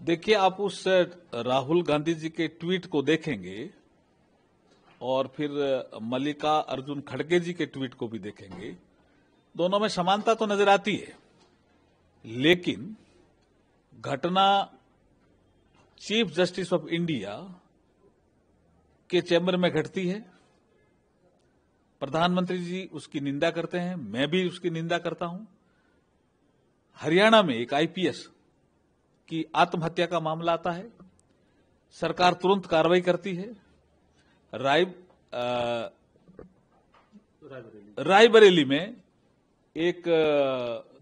देखिए, आप उस राहुल गांधी जी के ट्वीट को देखेंगे और फिर मल्लिका अर्जुन खड़गे जी के ट्वीट को भी देखेंगे, दोनों में समानता तो नजर आती है, लेकिन घटना चीफ जस्टिस ऑफ इंडिया के चैम्बर में घटती है। प्रधानमंत्री जी उसकी निंदा करते हैं, मैं भी उसकी निंदा करता हूं। हरियाणा में एक आईपीएस की आत्महत्या का मामला आता है, सरकार तुरंत कार्रवाई करती है। रायबरेली में एक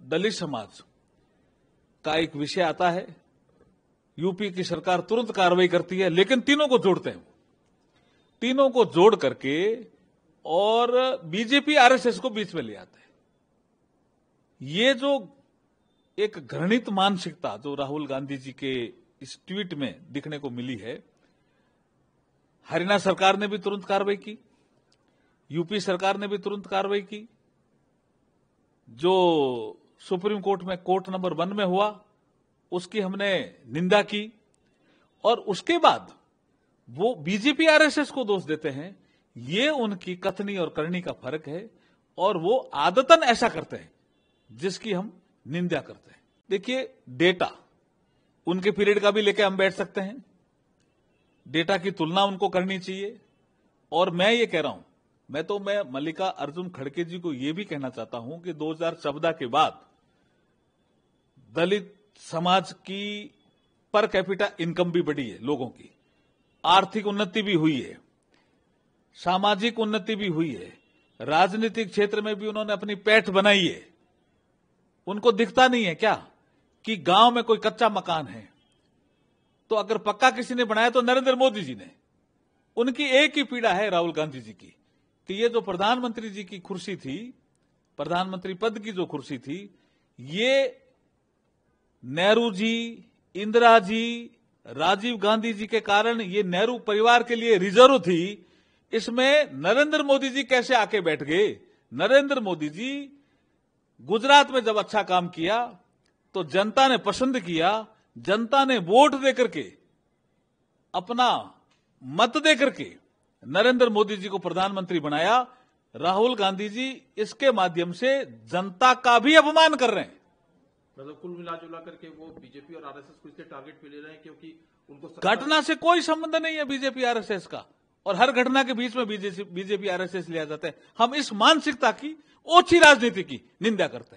दलित समाज का एक विषय आता है, यूपी की सरकार तुरंत कार्रवाई करती है, लेकिन तीनों को जोड़ते हैं, तीनों को जोड़ करके और बीजेपी आरएसएस को बीच में ले आते हैं। ये जो एक घृणित मानसिकता जो राहुल गांधी जी के इस ट्वीट में दिखने को मिली है, हरियाणा सरकार ने भी तुरंत कार्रवाई की, यूपी सरकार ने भी तुरंत कार्रवाई की। जो सुप्रीम कोर्ट में कोर्ट नंबर 1 में हुआ उसकी हमने निंदा की, और उसके बाद वो बीजेपी आरएसएस को दोष देते हैं। ये उनकी कथनी और करनी का फर्क है, और वो आदतन ऐसा करते हैं जिसकी हम निंदा करते हैं। देखिए, डेटा उनके पीरियड का भी लेके हम बैठ सकते हैं, डेटा की तुलना उनको करनी चाहिए। और मैं ये कह रहा हूं, मैं मल्लिका अर्जुन खड़गे जी को ये भी कहना चाहता हूं कि 2014 के बाद दलित समाज की पर कैपिटा इनकम भी बढ़ी है, लोगों की आर्थिक उन्नति भी हुई है, सामाजिक उन्नति भी हुई है, राजनीतिक क्षेत्र में भी उन्होंने अपनी पैठ बनाई है। उनको दिखता नहीं है क्या कि गांव में कोई कच्चा मकान है तो अगर पक्का किसी ने बनाया तो नरेंद्र मोदी जी ने। उनकी एक ही पीड़ा है राहुल गांधी जी की कि ये जो प्रधानमंत्री जी की कुर्सी थी, प्रधानमंत्री पद की जो कुर्सी थी, ये नेहरू जी, इंदिरा जी, राजीव गांधी जी के कारण ये नेहरू परिवार के लिए रिजर्व थी। इसमें नरेंद्र मोदी जी कैसे आके बैठ गए? नरेंद्र मोदी जी गुजरात में जब अच्छा काम किया तो जनता ने पसंद किया, जनता ने वोट देकर के, अपना मत देकर के नरेंद्र मोदी जी को प्रधानमंत्री बनाया। राहुल गांधी जी इसके माध्यम से जनता का भी अपमान कर रहे हैं। मतलब कुल मिलाजुला करके वो बीजेपी और आरएसएस को इसलिए टारगेट पे ले रहे हैं क्योंकि उनको घटना से कोई संबंध नहीं है बीजेपी आरएसएस का, और हर घटना के बीच में बीजेपी आरएसएस लिया जाता है। हम इस मानसिकता की, ओछी राजनीति की निंदा करते हैं।